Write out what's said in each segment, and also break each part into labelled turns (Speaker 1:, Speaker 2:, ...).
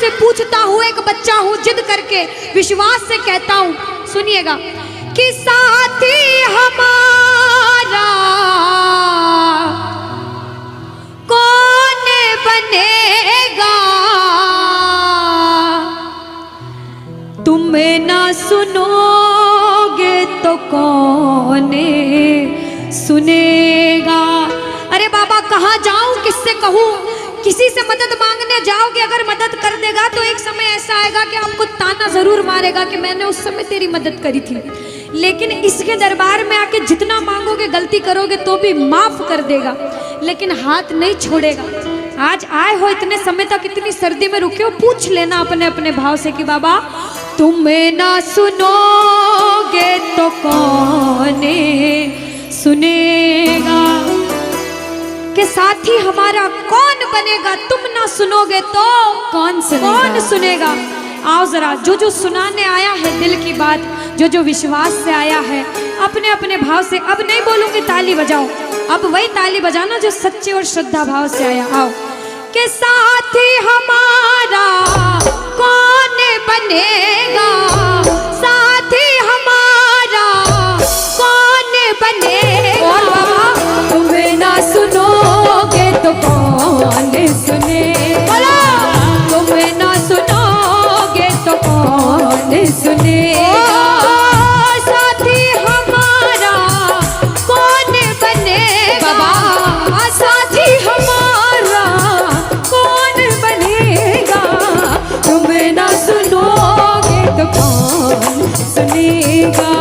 Speaker 1: से पूछता हूँ, एक बच्चा हूँ, जिद करके विश्वास से कहता हूँ, सुनिएगा, कि साथी हमारा कौन बनेगा, तुम ना सुनोगे तो कौन सुनेगा। अरे बाबा कहाँ जाऊं, किससे कहूँ, किसी से मदद मांगने जाओगे, अगर मदद कर देगा तो एक समय ऐसा आएगा कि आपको ताना जरूर मारेगा कि मैंने उस समय तेरी मदद करी थी, लेकिन इसके दरबार में आके जितना मांगोगे, गलती करोगे तो भी माफ कर देगा, लेकिन हाथ नहीं छोड़ेगा। आज आए हो इतने समय तक, इतनी सर्दी में रुके हो, पूछ लेना अपने अपने भाव से कि बाबा तुम ना सुनोगे तो कौन सुनेगा, के साथी हमारा कौन बनेगा, तुम ना सुनोगे तो कौन सुनेगा। आओ जरा, जो जो सुनाने आया है दिल की बात, जो जो विश्वास से आया है, अपने अपने भाव से, अब नहीं बोलूंगी ताली बजाओ, अब वही ताली बजाना जो सच्चे और श्रद्धा भाव से आया। आओ, के साथी हमारा कौन बनेगा, साथी हमारा कौन बनेगा, और बाबा तुम्हें ना सुनोगे तो कौन सुनेगा, तुम्हें ना सुनोगे तो कौन सुनेगा, साथी हमारा कौन बनेगा, साथी हमारा कौन बनेगा, तुम्हें ना सुनोगे तो कौन सुनेगा,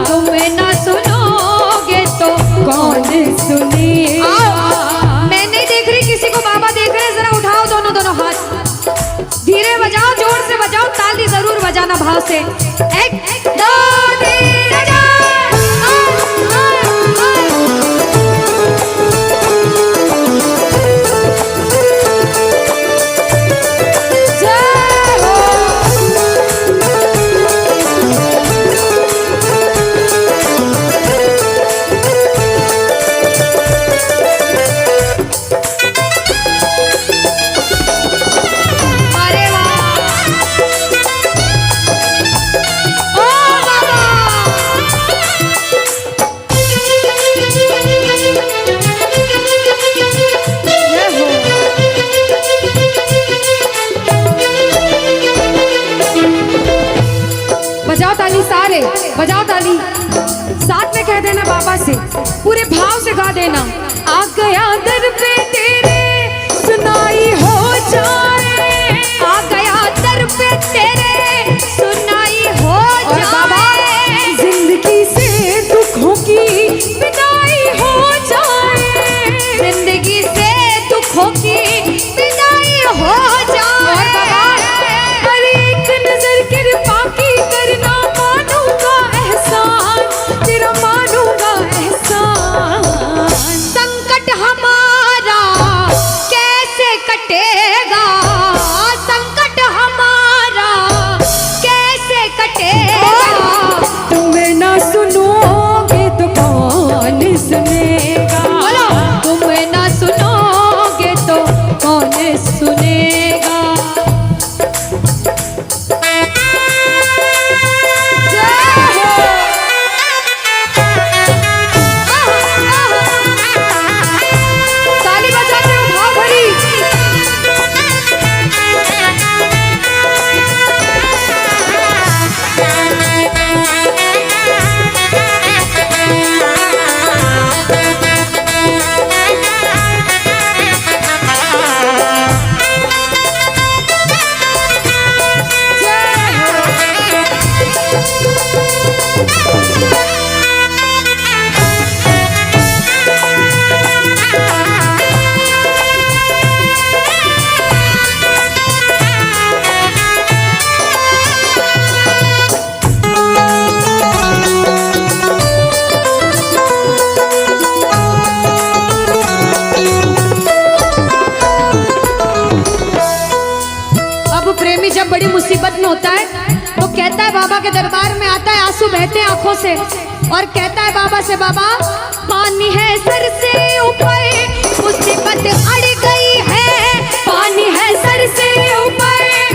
Speaker 1: तुम्हें ना सुनोगे तो कौन सुनेगा। मैं नहीं देख रही किसी को, बाबा देख रहे हैं, जरा उठाओ दोनों दोनों हाथ, धीरे बजाओ, जोर से बजाओ, ताली जरूर बजाना भाव से। एक दो तीन बजाओ। सारे बजाओ ताली, साथ में कह देना बाबा से, पूरे भाव से गा देना। आ गया दर पे तेरे सुनाई हो जाए, आ गया दर पे तेरे सुनाई हो जाए, जिंदगी से दुखों की विदाई हो जाए, जिंदगी से दुखों की विदाई हो जाए, और एक नजर कृपा की करना, मानूंगा एहसान तेरा, मानूंगा एहसान, संकट हमारा कैसे कटेगा, संकट हमारा कैसे कटेगा, तुम्हें ना सुनोगे तो कौन सुनेगा, तुम्हें ना सुनोगे तो कौन सुनेगा। जब बड़ी मुसीबत में होता है तो कहता है, बाबा के दरबार में आता है, आंसू बहते हैं आंखों से, और कहता है बाबा से, बाबा पानी है सर से ऊपर, मुसीबत अड़ गई है, पानी है सर से ऊपर,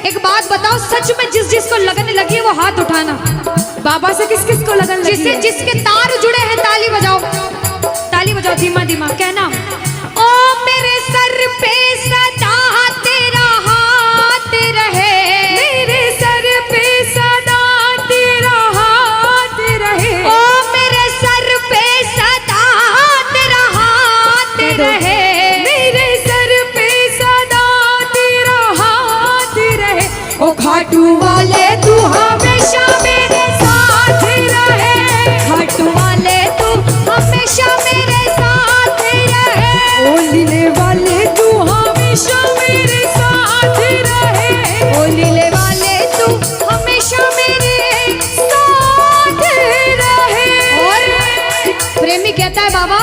Speaker 1: एक बात बताओ, सच में जिस जिसको लगन लगी है वो हाथ उठाना।
Speaker 2: बाबा से किस किस को लगन लगी
Speaker 1: जिससे
Speaker 2: है?
Speaker 1: जिसके तार जुड़े हैं ताली बजाओ, ताली बजाओ धीमा धीमा, कहना ओ मेरे सर पे सदा तेरा हाथ रहे,
Speaker 2: मेरे सर पे सदा तेरा हाथ रहे,
Speaker 1: ओ मेरे सर पे सदा तेरा हाथ रहे,
Speaker 2: मेरे सर पे सदा तेरा हाथ रहे। ओ खाटू वाले तू हमेशा मेरे साथ रहे,
Speaker 1: खाटू वाले तू हमेशा मेरे साथ रहे,
Speaker 2: ओ लीले वाले तू हमेशा मेरे साथ रहे,
Speaker 1: ओ लीले वाले तू हमेशा मेरे साथ रहे। और प्रेमी कहता है बाबा,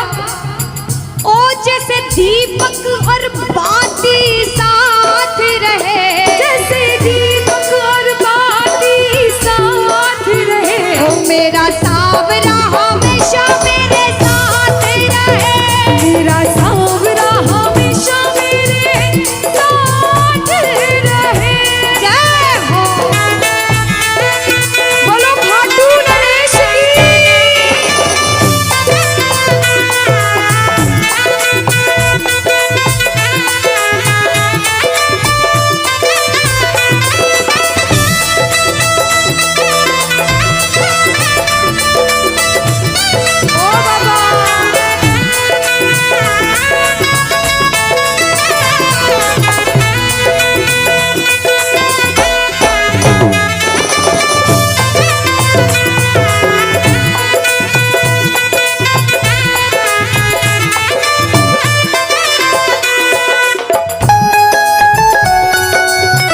Speaker 1: ओ जैसे दीपक और बाती साथ रहे,
Speaker 2: जैसे दीपक और बाती साथ रहे,
Speaker 1: ओ मेरा सावरा हमेशा मेरे साथ रहे,
Speaker 2: मेरा सांवरा हमेशा मेरे साथ रहे।
Speaker 1: जय हो।
Speaker 2: बोलो खाटू नरेश
Speaker 1: ओ बाबा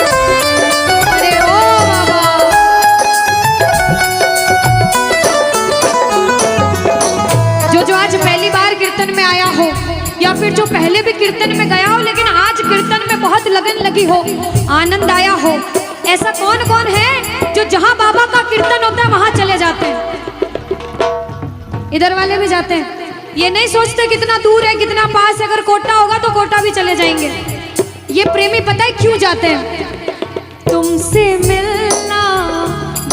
Speaker 1: अरे ओ बाबा, जो आज पहली बार कीर्तन में आया हो या फिर जो पहले भी कीर्तन में गया हो लेकिन आज कीर्तन में बहुत लगन लगी हो, आनंद आया हो, ऐसा कौन कौन है जो जहां बाबा का कीर्तन होता है वहां चले जाते हैं? इधर वाले भी जाते हैं, ये नहीं सोचते कितना दूर है कितना पास है, अगर कोटा होगा तो कोटा भी चले जाएंगे। ये प्रेमी पता है क्यों जाते हैं? तुमसे मिलना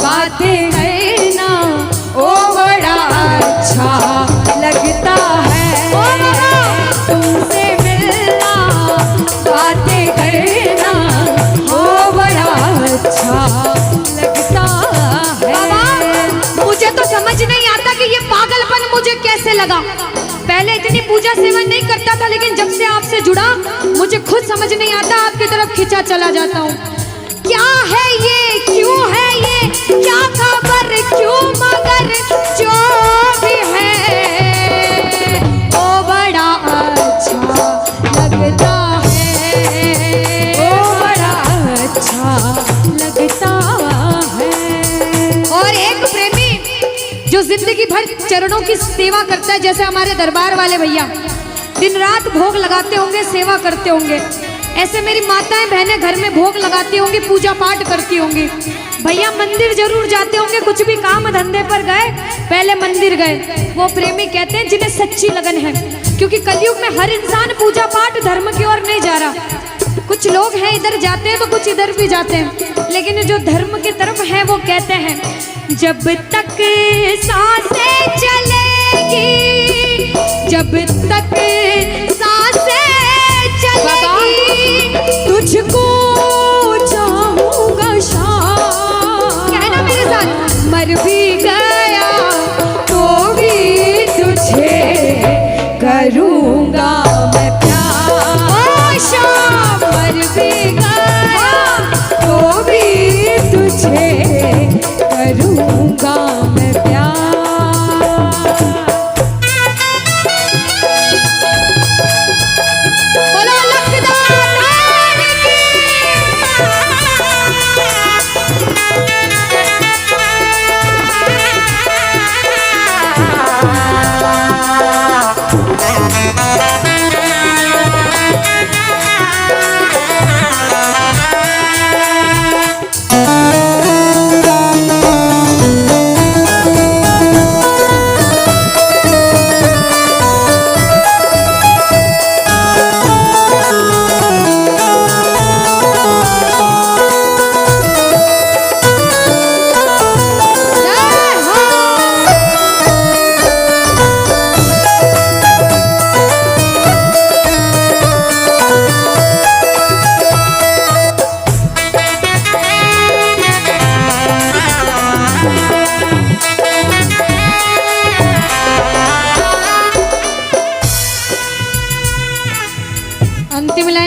Speaker 2: बातें करना ओ बड़ा अच्छा लगता है,
Speaker 1: ओ बाबा,
Speaker 2: तुमसे मिलना बातें करना ओ बड़ा अच्छा लगता है।
Speaker 1: बाबा मुझे तो समझ नहीं आता कि ये पागलपन मुझे कैसे लगा। पहले इतनी पूजा सेवन नहीं करता था लेकिन जब से आपसे जुड़ा मुझे खुद समझ नहीं आता, आपकी तरफ खिंचा चला जाता हूँ। क्या है ये, क्यों है ये, क्या खबर, क्यों, मगर जो भी है ओ बड़ा अच्छा लगता है,
Speaker 2: ओ बड़ा अच्छा लगता है।
Speaker 1: और एक प्रेमी जो जिंदगी भर चरणों की सेवा करता है, जैसे हमारे दरबार वाले भैया दिन रात भोग लगाते होंगे, सेवा करते होंगे, ऐसे मेरी माताएं बहनें घर में भोग लगाती होंगी, पूजा पाठ करती होंगी। भैया मंदिर जरूर जाते होंगे, कुछ भी काम धंधे पर गए पहले मंदिर गए। वो प्रेमी कहते हैं जिन्हें सच्ची लगन है, क्योंकि कलयुग में हर इंसान पूजा पाठ धर्म की ओर नहीं जा रहा। कुछ लोग हैं इधर जाते हैं तो कुछ इधर भी जाते हैं, लेकिन जो धर्म की तरफ है वो कहते हैं जब तक सांसें चलेगी, जब तक सांसें चलेगी
Speaker 2: तुझको चाहूंगा शाम,
Speaker 1: कहना मेरे साथ,
Speaker 2: मर भी गया तो भी तुझे करूंगा मैं प्यार।
Speaker 1: ओ शाम,
Speaker 2: मर भी गया तो भी तुझे करूंगा मैं प्यार।
Speaker 1: बोलो लखदार की।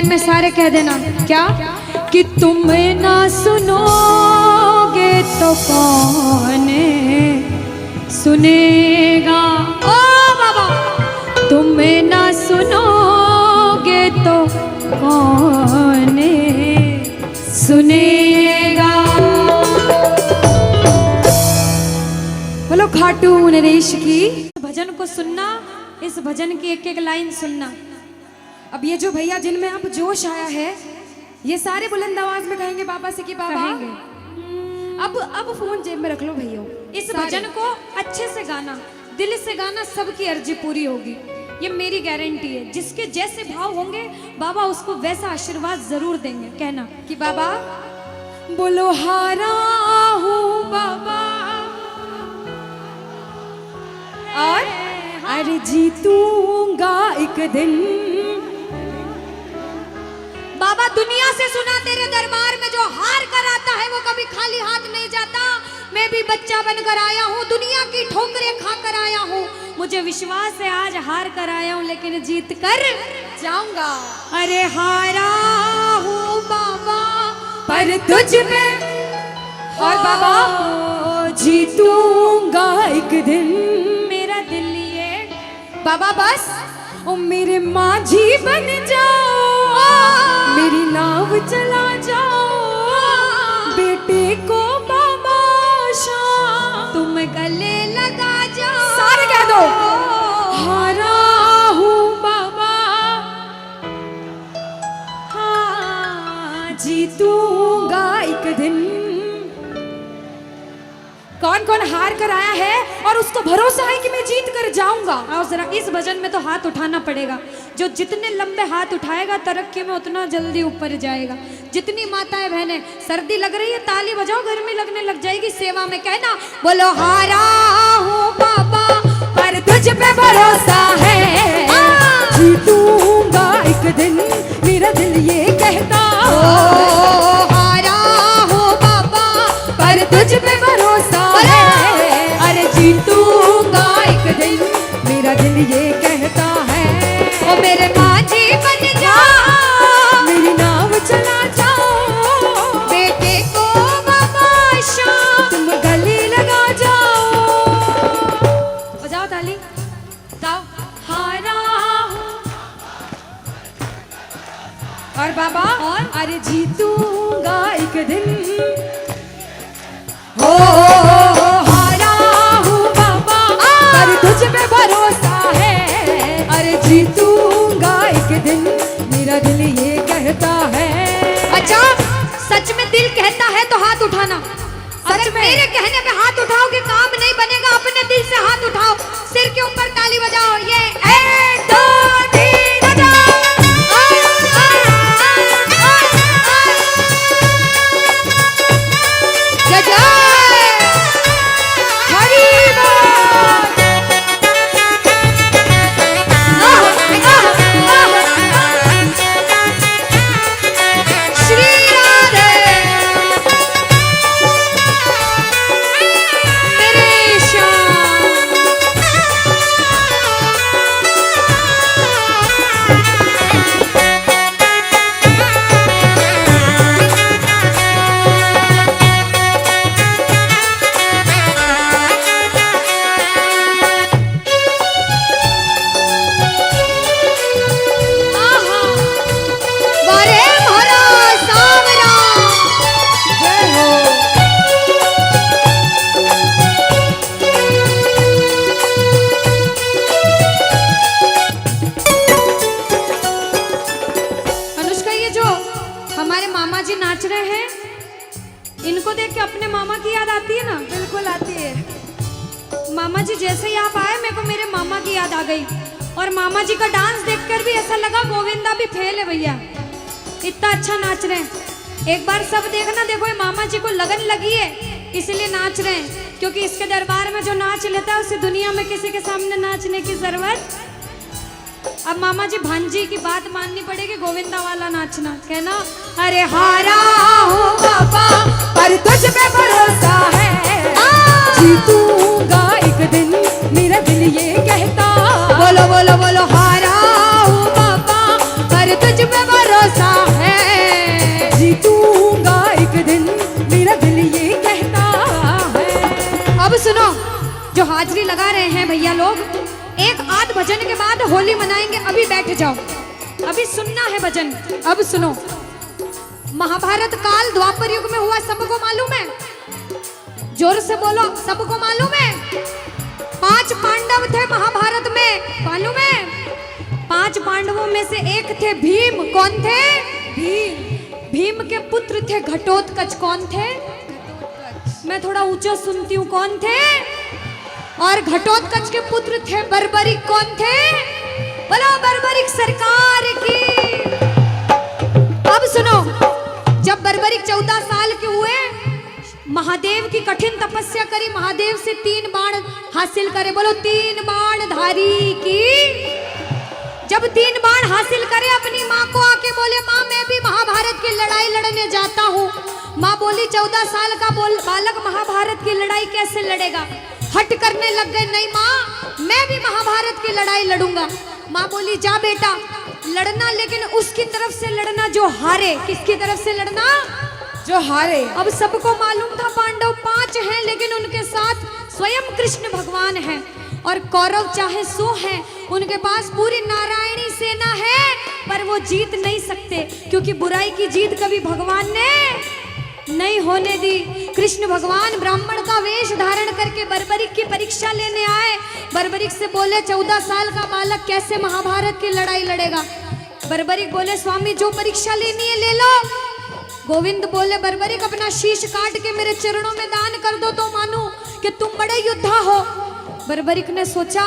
Speaker 1: लाइन में सारे कह देना क्या कि तुम ना सुनोगे तो कौन सुनेगा। ओ बाबा, तुम ना सुनोगे तो कौन सुनेगा। बोलो खाटू नरेश की। भजन को सुनना, इस भजन की एक एक लाइन सुनना।
Speaker 2: अब ये जो भैया जिनमें अब जोश आया है, ये सारे बुलंद आवाज में कहेंगे बाबा से कि बाबा
Speaker 1: कहेंगे।
Speaker 2: अब फोन जेब में रख लो भैया।
Speaker 1: इस भजन को अच्छे से गाना, दिल से गाना, सबकी अर्जी पूरी होगी, ये मेरी गारंटी है। जिसके जैसे भाव होंगे बाबा उसको वैसा आशीर्वाद जरूर देंगे। कहना
Speaker 2: कि बाबा बोलो हारा हूँ बाबा और अरे जीतूंगा एक दिन।
Speaker 1: बाबा दुनिया से सुना तेरे दरबार में जो हार कर आता है वो कभी खाली हाथ नहीं जाता। मैं भी बच्चा बनकर आया हूँ, दुनिया की ठोकरें खाकर आया हूँ। मुझे विश्वास है आज हार कर आया हूँ लेकिन जीत कर
Speaker 2: जाऊंगा।
Speaker 1: अरे हारा हूँ बाबा
Speaker 2: पर तुझ में और बाबा जीतूंगा एक दिन।
Speaker 1: मेरा दिल ये
Speaker 2: बाबा बस ओ मेरे माझी बन जाओ, मेरी नाव चला जाओ, बेटे को बाबा शाम
Speaker 1: तुम गले लगा जाओ।
Speaker 2: सारे कह दो हारा हूँ बाबा, हाँ जीतूंगा एक दिन। कौन कौन हार कर आया है और उसको भरोसा है कि मैं जीत कर जाऊंगा।
Speaker 1: आओ जरा इस भजन में तो हाथ उठाना पड़ेगा। जो जितने लंबे हाथ उठाएगा तरक्की में उतना जल्दी ऊपर जाएगा। जितनी माताएं बहनें सर्दी लग रही है ताली बजाओ, गर्मी लगने लग जाएगी सेवा में। कहना बोलो हारा हूँ बाबा
Speaker 2: पर तुझ पे भरोसा है, जीतूंगा एक दिन। मेरा दिल ये कहता
Speaker 1: हारा हूँ बाबा
Speaker 2: पर तुझ पे भरोसा है, अरे जीतूंगा एक दिन। मेरा दिल ये कहता है
Speaker 1: ओ मेरे माझी बन जा,
Speaker 2: मेरी नाव चला जाओ,
Speaker 1: बेटे को बाबा शाम
Speaker 2: तुम गले लगा जाओ।
Speaker 1: बजाओ ताली,
Speaker 2: जाओ हारा हूँ और बाबा और अरे जीतूंगा एक दिन। हो हारा हूँ बाबा पर तुझ पे भरोसा है, अरे जीतूंगा एक दिन। मेरा दिल ये कहता है।
Speaker 1: अच्छा सच में दिल कहता है तो हाथ उठाना। सच में मेरे कहने पे हाथ उठाओगे काम नहीं बनेगा। अपने दिल से हाथ उठाओ, सिर के ऊपर ताली बजाओ। ये 1 2 3 बजाओ। जय जय श्री राधे मेरे श्याम। वारे भरा सावरा
Speaker 2: जय हो।
Speaker 1: अनुष्का, ये जो हमारे मामा जी नाच रहे हैं इनको देख के अपने मामा की याद आती है ना?
Speaker 2: बिल्कुल आती है।
Speaker 1: मामा जी जैसे ही आप आए मेरे को मेरे मामा की याद आ गई। और मामा जी का डांस देखकर भी ऐसा लगा गोविंदा भी फेल है भैया, इतना अच्छा नाच रहे हैं। एक बार सब देखना, देखो ये मामा जी को लगन लगी है इसलिए नाच रहे हैं। क्योंकि इसके दरबार में जो नाच लेता है उसे दुनिया में किसी के सामने नाचने की जरूरत। अब मामा जी भांजी की बात माननी पड़ेगी, गोविंदा वाला नाचना। कहना अरे हारा हूँ बाबा
Speaker 2: पर तुझ पे भरोसा है, जीतूंगा एक दिन। मेरा दिल ये कहता
Speaker 1: बोलो बोलो बोलो हारा हूँ बाबा पर तुझ पे भरोसा हाजिरी लगा रहे हैं भैया लोग, एक आध भजन के बाद होली मनाएंगे। अभी बैठ जाओ, अभी सुनना है भजन। अब सुनो, महाभारत काल द्वापर युग में हुआ, सबको मालूम है? जोर से बोलो, सबको मालूम है? 5 पांडव थे महाभारत में, मालूम है? 5 पांडवों में से एक थे भीम। कौन थे? भीम। भीम के पुत्र थे घटोत्कच। कौन थे? मैं थोड़ा ऊंचा सुनती हूँ। कौन थे? और घटोत्कच के पुत्र थे बर्बरिक। कौन थे? बोलो बर्बरिक सरकार की। अब सुनो, जब बर्बरिक 14 साल के हुए, महादेव की कठिन तपस्या करी, महादेव से 3 बाण हासिल करे। बोलो 3 बाण धारी की। जब 3 बाण हासिल करे, अपनी माँ को आके बोले, माँ मैं भी महाभारत की लड़ाई लड़ने जाता हूँ। माँ बोली 14 साल का बालक महाभारत की लड़ाई कैसे लड़ेगा? हट करने लग गए, नहीं माँ मैं भी महाभारत की लड़ाई लड़ूंगा। माँ बोली जा बेटा लड़ना, लेकिन उसकी तरफ से लड़ना जो हारे। किसकी तरफ से लड़ना?
Speaker 2: जो हारे।
Speaker 1: अब सबको मालूम था पांडव 5 हैं, लेकिन उनके साथ स्वयं कृष्ण भगवान हैं। और कौरव चाहे 100 हैं, उनके पास पूरी नारायणी सेना है, पर वो जीत नहीं सकते, क्योंकि बुराई की जीत कभी भगवान ने नहीं होने दी। कृष्ण भगवान ब्राह्मण का वेश धारण करके बर्बरिक की परीक्षा लेने आए। बर्बरिक से बोले 14 साल का बालक कैसे महाभारत की लड़ाई लड़ेगा? बर्बरिक बोले स्वामी जो परीक्षा लेनी है ले लो। गोविंद बोले बर्बरिक अपना शीश काट के मेरे चरणों में दान कर दो तो मानूं कि तुम बड़े योद्धा हो। बर्बरिक ने सोचा,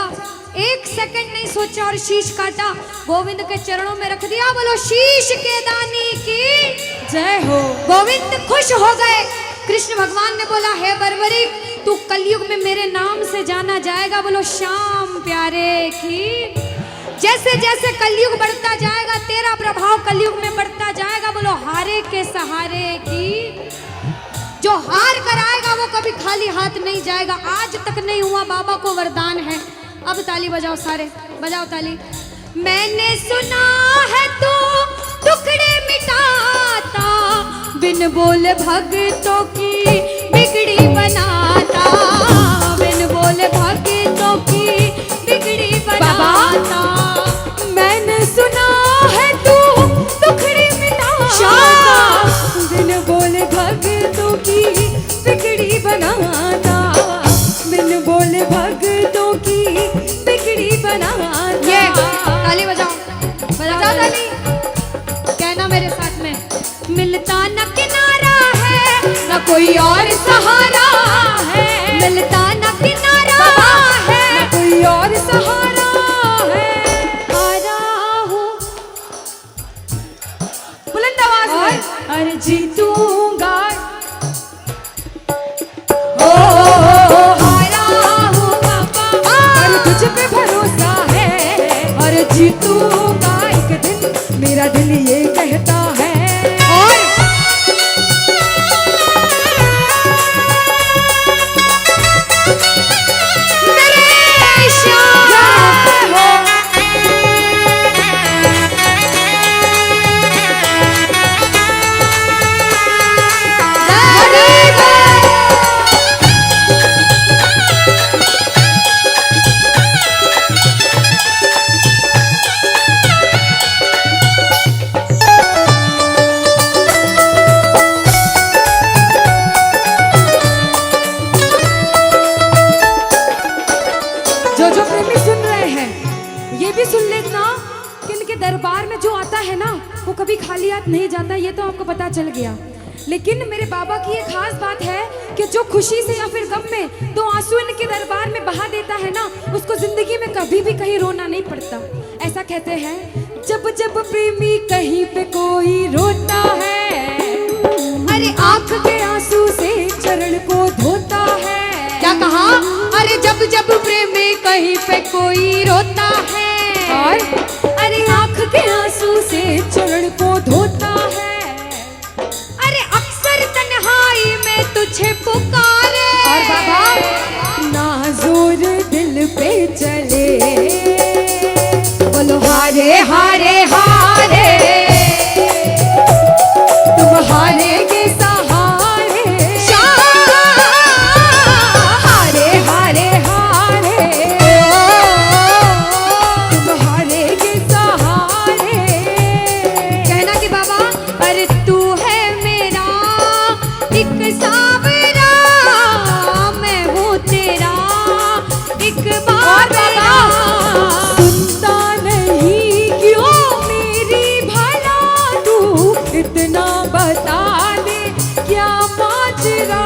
Speaker 1: 1 सेकंड नहीं सोचा और शीश काटा, गोविंद के चरणों में रख दिया। बोलो शीश के दानी की
Speaker 2: जय हो।
Speaker 1: गोविंद खुश हो गए। कृष्ण भगवान ने बोला हे बर्बरिक तू कलयुग में मेरे नाम से जाना जाएगा। बोलो श्याम प्यारे की। जैसे जैसे कलयुग बढ़ता जाएगा, तेरा प्रभाव कलयुग में बढ़ता जाएगा। बोलो हारे के सहारे की। जो हार कर आएगा वो कभी खाली हाथ नहीं जाएगा। आज तक नहीं हुआ, बाबा को वरदान है। अब ताली बजाओ, सारे बजाओ ताली। मैंने सुना है तू टुकड़े मिटाता, बिन बोले भक्तों की बिगड़ी बनाता, बिन बोले भक्तों की बिगड़ी बनाता।
Speaker 2: मैंने सुना है तू टुकड़े मिटाता, बिन बोले भक्तों की बिगड़ी बनाता, बिन बोले भक्तों की बिगड़ी बनाता।
Speaker 1: ये ताली बजाओ, बजाओ ताली। कहना मेरे साथ में, मिलता न किनारा है न कोई और सहारा है, मिलता न किनारा है
Speaker 2: न कोई और सहारा है।
Speaker 1: हारा हूँ
Speaker 2: बुलंद आवाज में, अरे जीतूंगा।
Speaker 1: हारा हूँ बाबा,
Speaker 2: पर तुझ पे भरोसा है, और जीतूंगा एक दिन, मेरा दिल ये कहता है।
Speaker 1: और मेरे श्याम हो।
Speaker 2: जो प्रेमी सुन रहे हैं, ये भी सुन लेना कि इनके दरबार में जो आता है ना, वो कभी खाली हाथ नहीं जाता। ये तो आपको पता चल गया। लेकिन मेरे बाबा की एक खास बात है कि जो खुशी से या फिर गम में 2 आंसू इनके दरबार में बहा देता है ना, उसको जिंदगी में कभी भी कहीं रोना नहीं पड़ता। ऐसा कहते हैं, जब जब प्रेमी कहीं पे कोई रोता है, अरे आंख के आंसू से चरण को धोता है।
Speaker 1: क्या कहा? अरे जब जब प्रेमी कहीं पे कोई रोता है,
Speaker 2: और अरे आंख के आंसू से चरण को धोता है।
Speaker 1: अरे अक्सर तन्हाई में तुझे पुकारे।
Speaker 2: और बाबा नाज़ुर दिल पे चले, बोलो हारे हारे हारे, तुम हारेगे सहारे। हारे हारे हारे, हाजरा।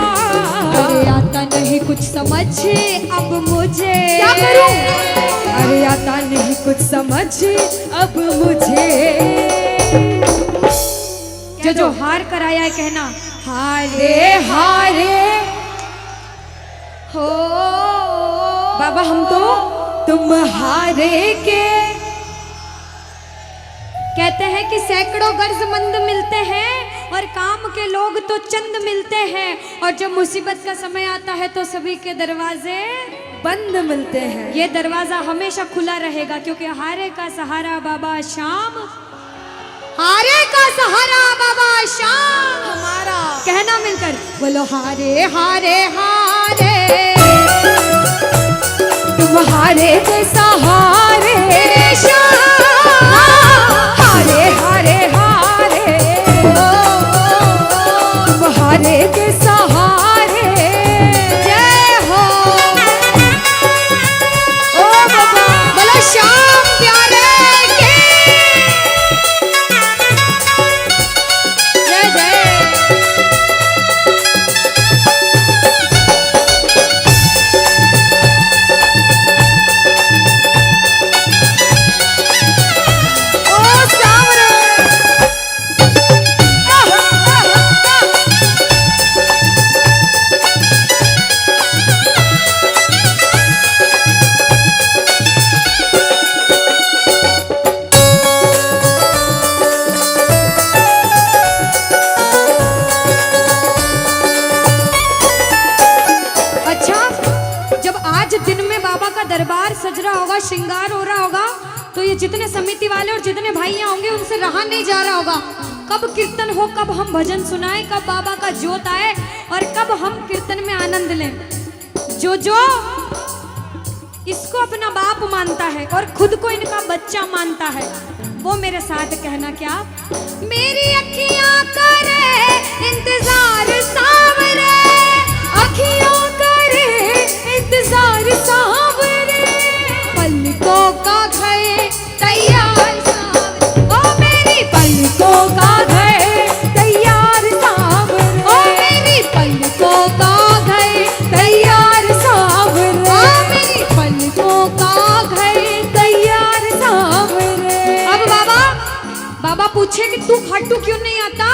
Speaker 1: अरे आता नहीं कुछ समझ अब मुझे,
Speaker 2: क्या करूं? अरे आता नहीं कुछ समझ अब मुझे।
Speaker 1: जो हार कर आया है कहना
Speaker 2: हारे हारे
Speaker 1: हो।
Speaker 2: बाबा हम तो तुम हारे के।
Speaker 1: कहते हैं कि सैकड़ों गर्जमंद मिलते हैं और काम के लोग तो चंद मिलते हैं, और जब मुसीबत का समय आता है तो सभी के दरवाजे
Speaker 2: बंद मिलते हैं।
Speaker 1: ये दरवाजा हमेशा खुला रहेगा, क्योंकि हारे का सहारा बाबा शाम, हारे का सहारा बाबा शाम
Speaker 2: हमारा।
Speaker 1: कहना मिलकर बोलो हारे हारे हारे,
Speaker 2: तुम हारे के सहारे शाम। हारे हारे हारे तुम हारे के सहारे।
Speaker 1: जय हो।
Speaker 2: ओ बाबा
Speaker 1: बोलो शाम प्यारे के जय जय।
Speaker 2: ओ सावरे।
Speaker 1: अच्छा, जब आज दिन में बाबा का दरबार सज रहा होगा, श्रृंगार हो रहा होगा, तो ये जितने समिति वाले और जितने भाइयां होंगे उनसे रहा नहीं जा रहा होगा। कब कीर्तन हो, कब हम भजन सुनाएं, कब बाबा का जोत आए और कब हम कीर्तन में आनंद लें। जो इसको अपना बाप मानता है और खुद को इनका बच्चा मानता है, वो मेरे साथ कहना क्या। मेरी अखियां करे इंतजार सावरे,
Speaker 2: अखियों करे इंतजार सावरे।
Speaker 1: पलकों का गए तैयार सावरे।
Speaker 2: ओ मेरी पलकों का गए तैयार सावरे।
Speaker 1: ओ मेरी पलकों का गए
Speaker 2: तैयार सावरे।
Speaker 1: ओ मेरी पलकों का गए।
Speaker 2: तैयार सावरे।
Speaker 1: अब बाबा पूछे कि तू खाटू क्यों नहीं आता,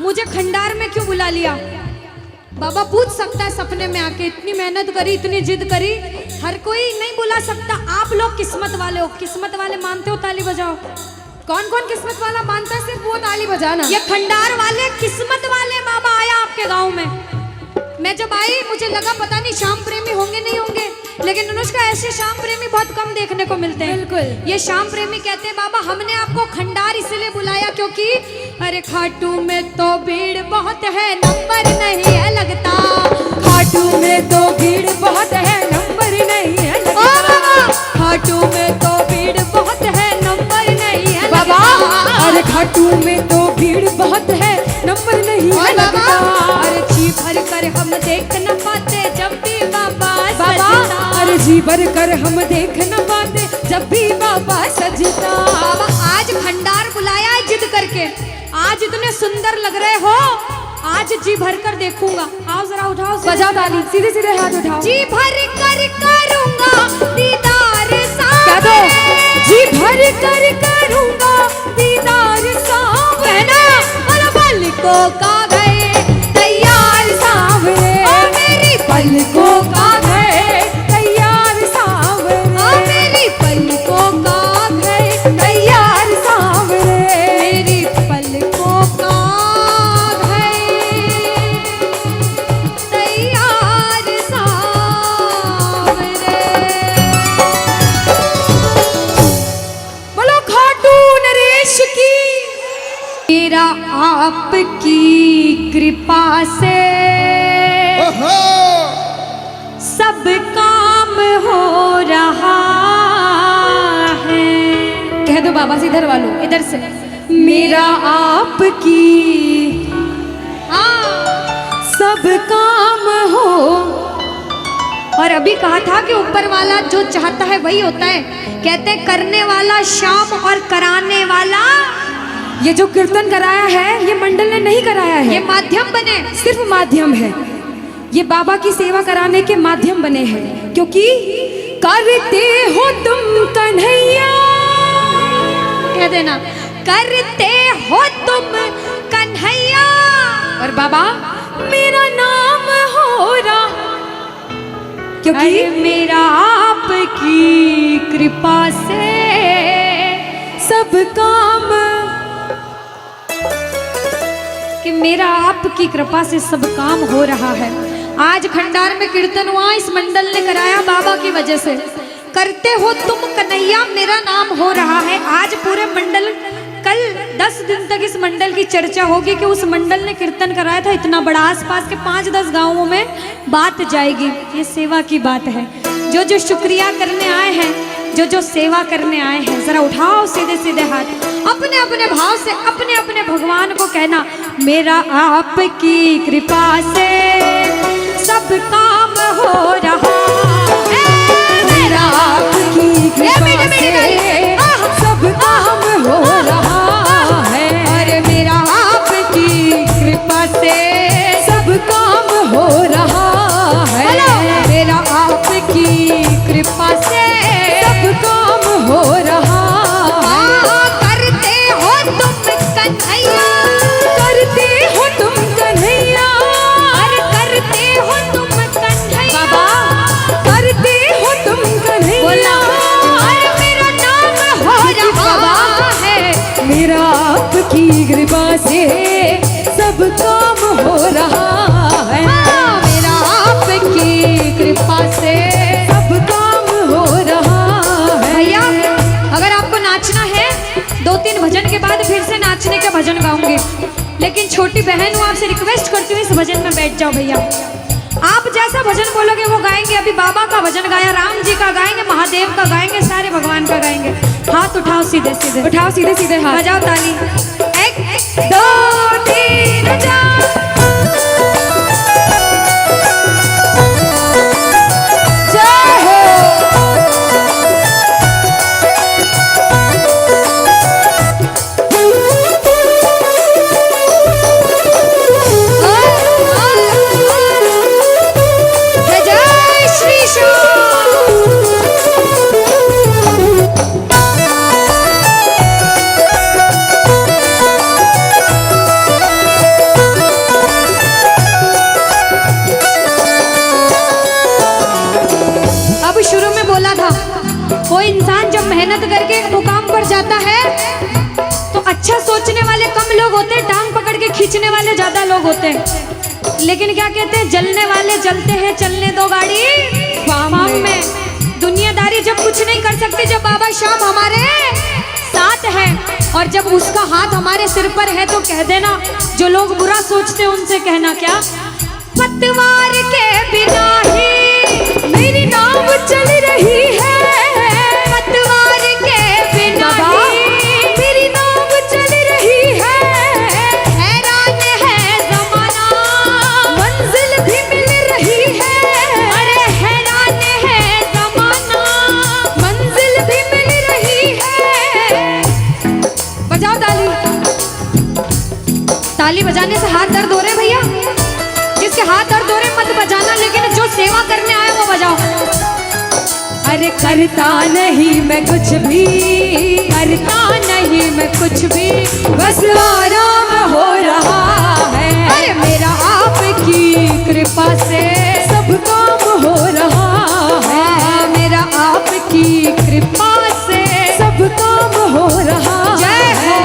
Speaker 1: मुझे खंडार में क्यों बुला लिया। बाबा पूछ सकता है सपने में आके, इतनी मेहनत करी, इतनी जिद करी, हर कोई नहीं बुला सकता। आप लोग किस्मत वाले हो, किस्मत वाले मानते हो, ताली बजाओ।
Speaker 2: कौन कौन किस्मत वाला मानता है? सिर्फ वो ताली बजाना।
Speaker 1: ये खंडार वाले किस्मत वाले बाबा आया आपके गांव में। मैं जब आई मुझे लगा पता नहीं श्याम प्रेमी होंगे नहीं होंगे, लेकिन अनुष्का ऐसे श्याम प्रेमी बहुत कम देखने को मिलते हैं।
Speaker 2: बिल्कुल।
Speaker 1: ये श्याम प्रेमी कहते हैं बाबा हमने आपको खंडार इसलिए बुलाया क्योंकि अरे खाटू में तो भीड़ बहुत है, नंबर नहीं है लगता।
Speaker 2: खाटू में तो भीड़ बहुत है, नंबर नहीं है
Speaker 1: ओ
Speaker 2: लगता।
Speaker 1: बाबा खाटू में तो भीड़ बहुत है, नंबर नहीं है
Speaker 2: बाबा
Speaker 1: लगता।
Speaker 2: अरे खाटू में तो भीड़ बहुत है, नंबर नहीं है
Speaker 1: और बाबा
Speaker 2: लगता।
Speaker 1: अरे जी भर कर हम देख न पाते जब भी बाबा
Speaker 2: बाबा
Speaker 1: सजता।
Speaker 2: अरे जी भर कर हम देख न पाते जब भी बाबा सजता।
Speaker 1: बाबा आज खंडार बुलाया है जिद करके, आज इतने सुंदर लग रहे हो, आज जी भर कर देखूंगा। आओ जरा उठाओ,
Speaker 2: बजाओ ताली, सीधे सीधे हाथ उठाओ।
Speaker 1: जी भर कर करूंगा दीदार
Speaker 2: क्या दो? जी भर कर करूंगा दीदार सावरे।
Speaker 1: पलकों का गए तैयार
Speaker 2: सावरे।
Speaker 1: ओ मेरी
Speaker 2: पलकों का गए तैयार सावरे।
Speaker 1: ओ मेरी पलकों का गए
Speaker 2: तैयार सावरे।
Speaker 1: मेरी पलकों का गए तैयार सावरे।
Speaker 2: बोलो खाटू नरेश की।
Speaker 1: मेरा आपकी कृपा से सब काम हो रहा है।
Speaker 2: कह दो बाबा से, इधर वालों
Speaker 1: इधर से
Speaker 2: मेरा आपकी सब काम हो।
Speaker 1: और अभी कहा था कि ऊपर वाला जो चाहता है वही होता है। कहते हैं करने वाला श्याम और कराने वाला
Speaker 2: ये जो कीर्तन कराया है ये मंडल ने नहीं कराया है,
Speaker 1: ये माध्यम बने।
Speaker 2: सिर्फ माध्यम है। ये बाबा की सेवा कराने के माध्यम बने हैं, क्योंकि करते हो तुम कन्हैया,
Speaker 1: कह देना करते हो तुम कन्हैया,
Speaker 2: और बाबा मेरा नाम हो रहा, क्योंकि
Speaker 1: अरे मेरा आपकी कृपा से
Speaker 2: सब काम,
Speaker 1: कि मेरा आपकी कृपा से सब काम हो रहा है। आज खंडार में कीर्तन हुआ, इस मंडल ने कराया बाबा की वजह से। करते हो तुम कन्हैया, मेरा नाम हो रहा है। आज पूरे मंडल, कल 10 दिन तक इस मंडल की चर्चा होगी कि उस मंडल ने कीर्तन कराया था इतना बड़ा। आसपास के 5-10 गांवों में बात जाएगी। ये सेवा की बात है। जो जो शुक्रिया करने आए हैं, जो जो सेवा करने आए हैं, जरा उठाओ सीधे सीधे हाथ, अपने अपने भाव से अपने अपने भगवान को कहना, मेरा आपकी कृपा से सब काम हो रहा है, मेरा
Speaker 2: आपकी कृपा से सब काम हो रहा है,
Speaker 1: अरे मेरा आपकी कृपा से
Speaker 2: सब काम हो रहा है,
Speaker 1: मेरा आपकी कृपा से
Speaker 2: सब काम हो रहा है।
Speaker 1: करते हो तुम कन्हैया,
Speaker 2: करते हो तुम कन्हैया,
Speaker 1: अरे करते हो तुम कन्हैया,
Speaker 2: बाबा करते हो तुम कन्हैया,
Speaker 1: बोला अरे मेरा नाम हो रहा है,
Speaker 2: मेरा आपकी कृपा से सब काम हो रहा है,
Speaker 1: मेरा आपकी कृपा से
Speaker 2: सब काम हो रहा है।
Speaker 1: भैया अगर आपको नाचना है, 2-3 भजन के बाद फिर से नाचने के भजन गाऊंगी, लेकिन छोटी बहन हूँ, आपसे रिक्वेस्ट करती हूँ इस भजन में बैठ जाओ भैया। आप जैसा भजन बोलोगे वो गाएंगे। अभी बाबा का भजन गाया, राम जी का गाएंगे, महादेव का गाएंगे, सारे भगवान का गाएंगे। हाथ उठाओ सीधे सीधे,
Speaker 2: उठाओ सीधे सीधे हाथ,
Speaker 1: बजाओ ताली। 1 2 3 4
Speaker 2: जय हो।
Speaker 1: जय श्री श्याम। अब शुरू में बोला था, कोई इंसान जब मेहनत करके एक मुकाम पर जाता है तो अच्छा सोचने वाले कम लोग होते हैं, टांग पकड़ के खींचने वाले ज्यादा लोग होते हैं। लेकिन क्या कहते हैं, जलने वाले जलते हैं, चलने दो गाड़ी फार्म में। दुनियादारी जब कुछ नहीं कर सकती, जब बाबा श्याम हमारे साथ है और जब उसका हाथ हमारे सिर पर है, तो कह देना, जो लोग बुरा सोचते हैं उनसे कहना क्या, पतवार के बिना ही
Speaker 2: मेरी नाव चल रही है,
Speaker 1: पतवार के बिना ही
Speaker 2: मेरी नाव चल रही है,
Speaker 1: हैरान है जमाना,
Speaker 2: मंजिल भी मिल रही है,
Speaker 1: अरे हैरान है जमाना,
Speaker 2: मंजिल भी मिल रही है। बजाओ ताली।
Speaker 1: ताली बजाने से हाथ दर्द हो रहे हैं भैया, जिसके हाथ दर्द हो रहे हैं मत बजाना, लेकिन जो सेवा करने आए वो बजाओ।
Speaker 2: अरे करता नहीं मैं कुछ भी, करता नहीं मैं कुछ भी, बस आराम हो रहा है,
Speaker 1: अरे मेरा आपकी
Speaker 2: कृपा से सब काम हो रहा है,
Speaker 1: मेरा आपकी कृपा से
Speaker 2: सब काम हो रहा
Speaker 1: जय हो।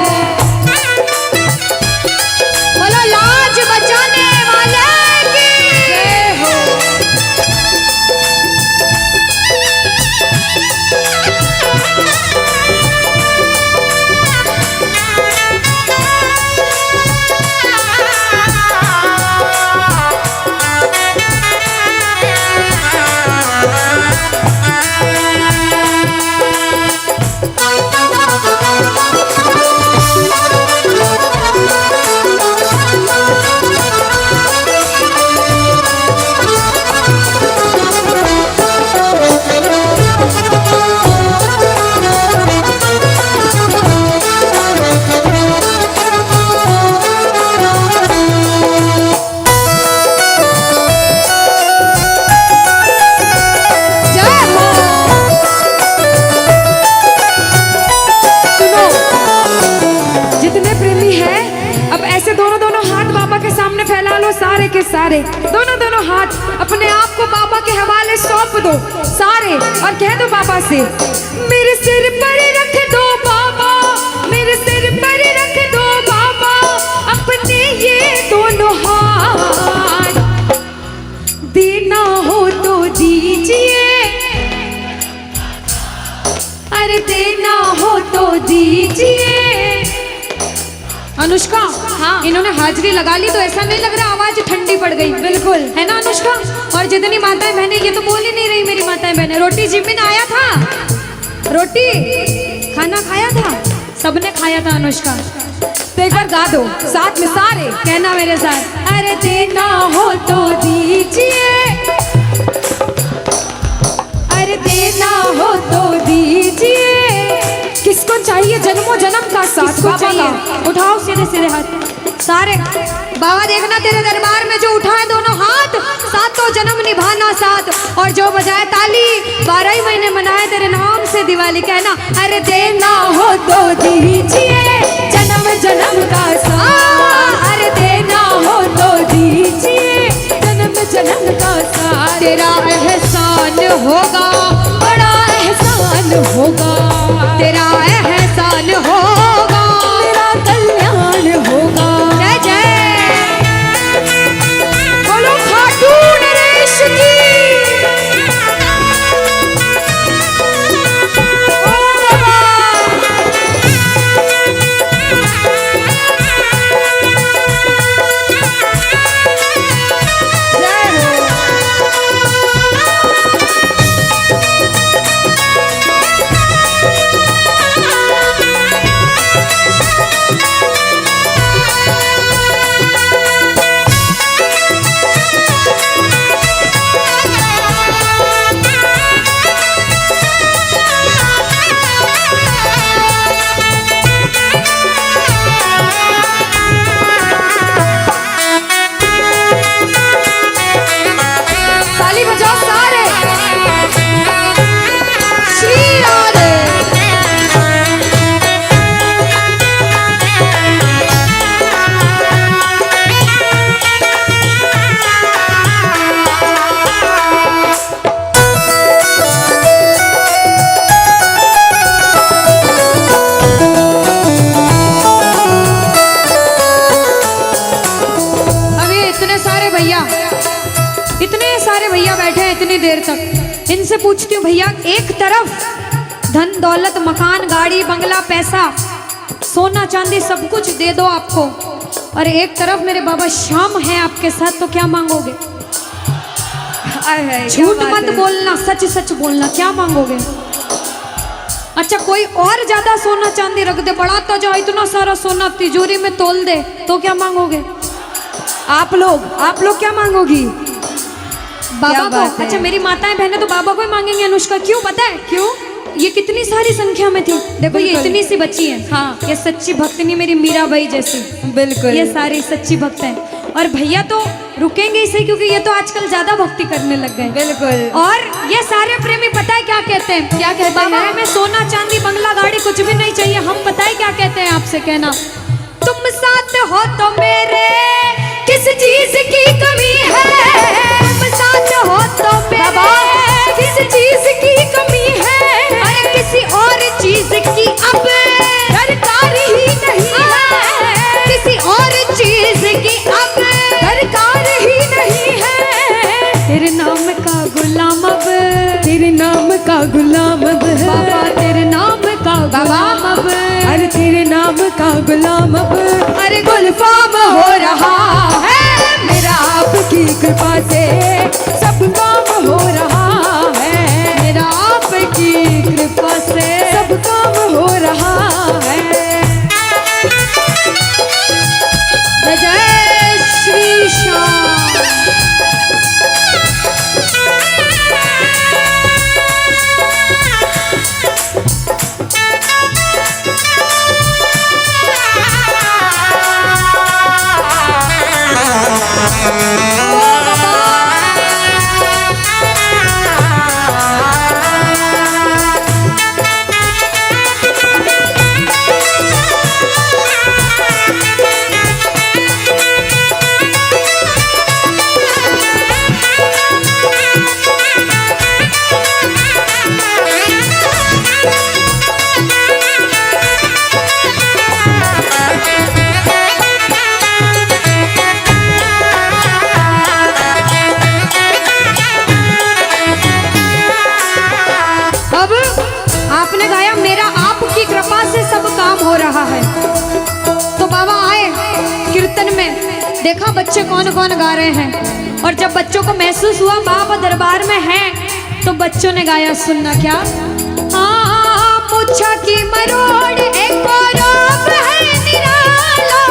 Speaker 1: बोलो लाज बचाने वाले की
Speaker 2: जय हो। सारे दोनों दोनों हाथ अपने आप को बाबा के हवाले सौंप दो सारे, और कह दो बाबा से, मेरे सिर पर रख दो बाबा, मेरे सिर पर रख दो बाबा अपने ये दोनों हाथ, देना हो तो दीजिए, अरे देना हो तो दीजिए। अनुष्का, हाँ, इन्होंने हाजिरी लगा ली तो ऐसा नहीं लग रहा आवाज ठंडी पड़ गई? बिल्कुल, है ना अनुष्का? और जितनी माताएं बहनें, ये तो बोल ही नहीं रही मेरी माताएं बहनें। रोटी जिमिन आया था, रोटी खाना खाया था, सबने खाया था अनुष्का। तो एक बार गा दो साथ में सारे, कहना मेरे साथ, अरे देना हो तो दीजिए, अरे देना हो तो दीजिए। किसको चाहिए जन्मों जन्म का साथ? बाबा का। उठाओ सीधे सीधे हाथ सारे। बाबा देखना तेरे दरबार में जो उठाए दोनों हाथ, सातों जन्म निभाना साथ, और जो बजाए ताली 12 ही महीने मनाए तेरे नाम से दिवाली। कहना, अरे देना हो तो दीजिए जन्म जन्म का साथ, अरे देना हो तो दीजिए जन्म जन्म का साथ। तेरा एहसान होगा, बड़ा एहसान होगा, तेरा एहसान होगा, तेरा कल्याण होगा। जय जय बोलो खाटू नरेश की। ओ बाबा, जय हो। ताली बजाओ सारे। श्री राधे। अब ये इतने सारे भैया बैठे हैं इतनी देर तक, इनसे पूछती हूँ भैया, एक तरफ धन दौलत मकान गाड़ी बंगला पैसा सोना चांदी सब कुछ दे दो आपको, और एक तरफ मेरे बाबा श्याम हैं आपके साथ, तो क्या मांगोगे? झूठ मत बोलना, सच सच बोलना, क्या मांगोगे? अच्छा, कोई और ज्यादा सोना चांदी रख दे, बढ़ाता जाओ, इतना सारा सोना तिजोरी में तोल दे, तो क्या मांगोगे? आप लोग क्या मांगोगी? बाबा को। अच्छा, मेरी माताएं बहनें तो बाबा को ही मांगेंगे अनुष्का। क्यों पता है? क्यों? ये कितनी सारी संख्या में थी, देखो ये इतनी सी बच्ची है। हाँ, ये सच्ची भक्तनी मेरी मीराबाई जैसी। बिल्कुल, ये सारी सच्ची भक्त हैं। और भैया तो रुकेंगे इसे, क्योंकि ये तो आजकल ज्यादा भक्ति करने लग गए। बिल्कुल। और ये सारे प्रेमी पता है क्या कहते हैं? क्या कहते हैं? बाबा हमें सोना चांदी बंगला गाड़ी कुछ भी नहीं चाहिए। हम पता है क्या कहते हैं आपसे? कहना, तुम साथ हो तो मेरे किस चीज की कमी है, तुम साथ हो तो मेरे किस चीज की कमी है, अरे किसी और चीज की अब दरकार ही नहीं है, किसी और चीज की अब दरकार ही नहीं है। तेरे नाम का गुलाम अब, तेरे नाम का गुलाम अब बाबा, तेरे नाम का गुलाम अब, अरे तेरे नाम का गुलाम अब, अरे गुलफाम हो रहा है मेरा आपकी कृपा से, सब काम हो रहा है मेरा आपकी कृपा से, सब काम हो रहा है। जय श्री श्याम।
Speaker 1: देखा बच्चे कौन कौन गा रहे हैं, और जब बच्चों को महसूस हुआ बाबा दरबार में हैं, तो बच्चों ने गाया, सुनना क्या। मुच्छा की मरोड़ एक और है निराला,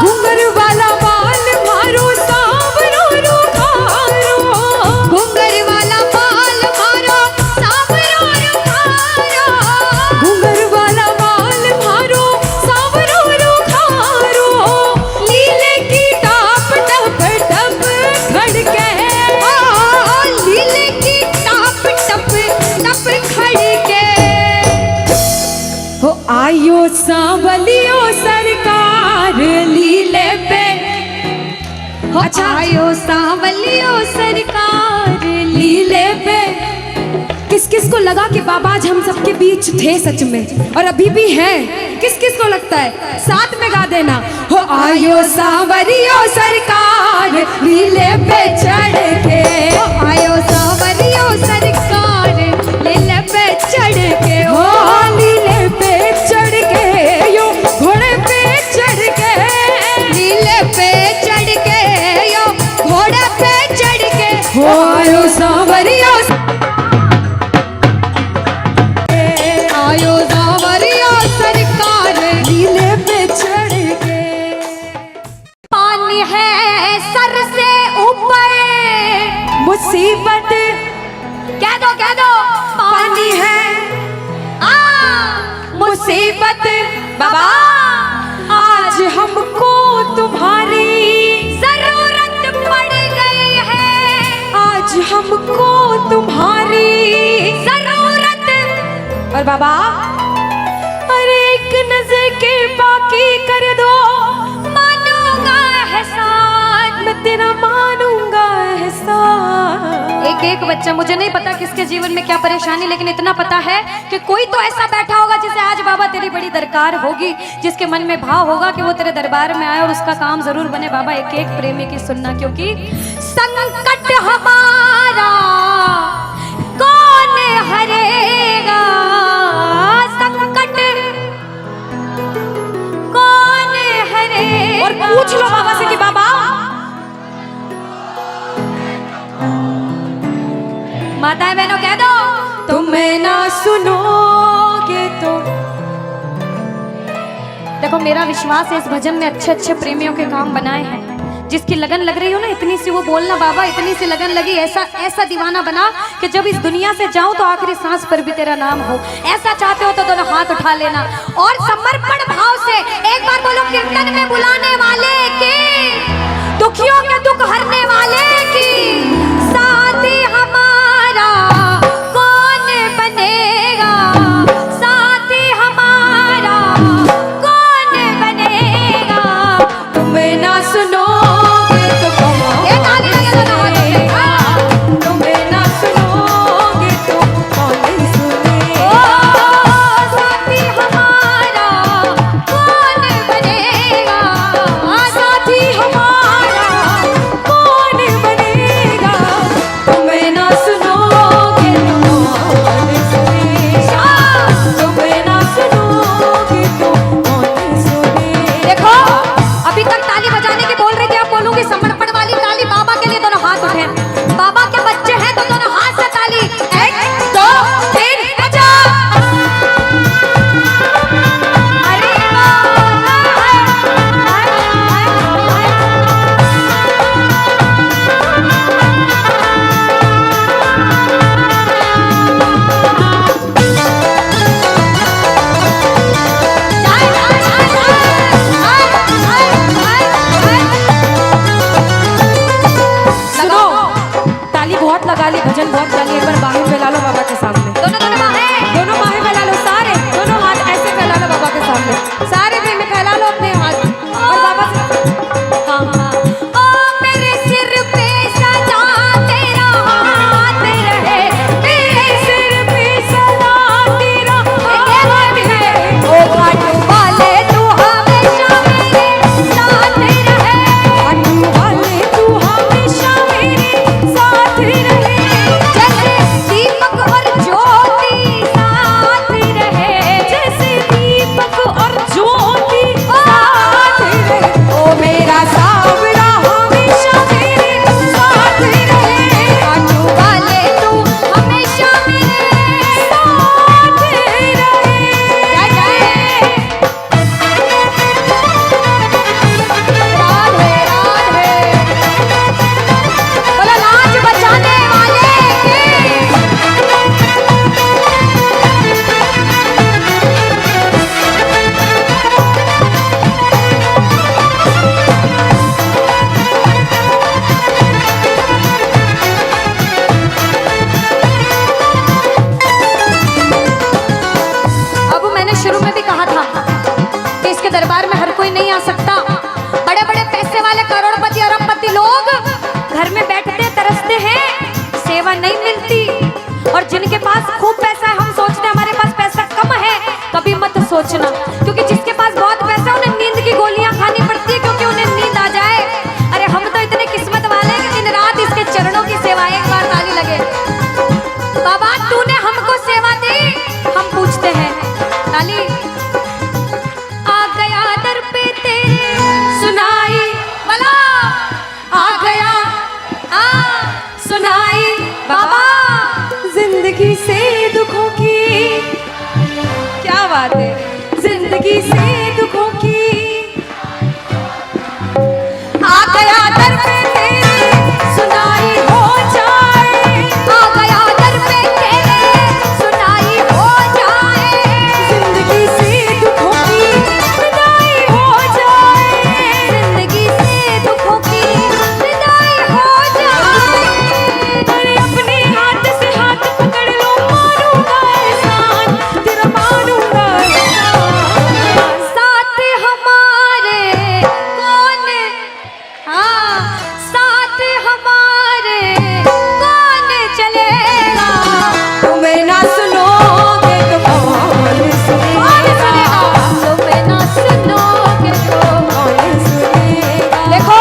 Speaker 2: घुंघर वाला बाल मारो सांवरो रुखारो,
Speaker 1: घुंघर वाला बाल मारो सांवरो रुखारो,
Speaker 2: घुंघर वाला बाल मारो सांवरो रुखारो, लीले की टाप टप टप खड़के,
Speaker 1: लीले की टाप टप टप खड़के,
Speaker 2: हो आयो सांवलियो सरकार लीले पे,
Speaker 1: अच्छा आयो सांवलियो सरकार
Speaker 2: लीले पे। किस किस को लगा कि बाबा आज हम सबके बीच थे सच में, और अभी भी हैं? किस किस को लगता है? साथ में गा देना, हो आयो सांवरियो सरकार लीले पे चढ़ के,
Speaker 1: आयो सांवरियो सरकार लीले पे चढ़ के,
Speaker 2: हो लीले पे चढ़ के, यो घोड़े पे चढ़ के,
Speaker 1: लीले पे चढ़ के, यो घोड़े पे चढ़ के,
Speaker 2: हो आयो सांवरियो
Speaker 1: आयो सांवरियो सरकार
Speaker 2: लीले पे चढ़ के।
Speaker 1: पानी है सर से ऊपर,
Speaker 2: मुसीबत
Speaker 1: कह दो
Speaker 2: पानी है, मुसीबत
Speaker 1: बाबा
Speaker 2: आज हमको तुम्हारी
Speaker 1: जरूरत पड़ गई है,
Speaker 2: आज हमको तुम्हारी
Speaker 1: जरूरत।
Speaker 2: और बाबा अरे एक नजर के बाकी कर दो,
Speaker 1: मानूंगा एहसान,
Speaker 2: मैं तेरा मानूंगा एहसान।
Speaker 1: एक एक बच्चा, मुझे नहीं पता किसके जीवन में क्या परेशानी, लेकिन इतना पता है कि कोई तो ऐसा बैठा होगा जिसे आज बाबा तेरी बड़ी दरकार होगी, जिसके मन में भाव होगा कि वो तेरे दरबार में आए और उसका काम जरूर बने। बाबा एक एक प्रेमी की सुनना, क्योंकि संकट हमारा कौन हरेगा, संकट कौन हरेगा।
Speaker 2: और पूछ लो बाबा से कि बाबा
Speaker 1: माताएं बहनों कह दो,
Speaker 2: तुम्हें ना सुनोगे तो।
Speaker 1: देखो मेरा विश्वास है इस भजन में अच्छे अच्छे प्रेमियों के काम बनाए हैं। जिसकी लगन लग रही हो ना, इतनी सी वो बोलना बाबा, इतनी सी लगन लगी, ऐसा ऐसा दीवाना बना कि जब इस दुनिया से जाऊं तो आखिरी सांस पर भी तेरा नाम हो। ऐसा चाहते हो तो दोनों हाथ उठा लेना और समर्पण भाव से एक बार बोलो, कीर्तन में बुलाने वाले की, दुखियों के दुख हरने वाले की, साथी हमारा कौन बनेगा, साथी हमारा कौन बनेगा।
Speaker 2: तुम्हें ना सुनो
Speaker 1: सेवा नहीं मिलती। और जिनके पास खूब पैसा है, हम सोचते हैं हमारे पास पैसा कम है, कभी मत सोचना, क्योंकि जिसके पास बहुत पैसा है उन्हें नींद की गोलियां खानी पड़ती है, क्योंकि उन्हें नींद आ जाए। अरे हम तो इतने किस्मत वाले हैं कि दिन रात इसके चरणों की सेवा, एक बार ताली लगे। बाबा तूने हमको सेवा दी, हम पूछते हैं ताली। आ गया दर पे तेरे सुनाई वाला, आ गया सुनाई बाबा
Speaker 2: जिंदगी से दुखों की,
Speaker 1: क्या बात है,
Speaker 2: जिंदगी से दुखों की,
Speaker 1: आ गया दर पे तेरे सुनाई हो जाए, आ गया दर पे तेरे सुनाई हो जाए,
Speaker 2: जिंदगी से दुखों की विदाई हो जाए,
Speaker 1: जिंदगी से दुखों की विदाई हो जाए।
Speaker 2: अरे अपने हाथ से हाथ पकड़ लो, मारूंगा एहसान तेरा, मारूंगा एहसान।
Speaker 1: साथ हमारे कौन, हाँ साथ हमारे कौन चलेगा,
Speaker 2: तुम्हें ना सुनोगे तो कौन सुनेगा,
Speaker 1: तुम्हें ना सुनोगे तो।
Speaker 2: कौन सुनेगा।
Speaker 1: देखो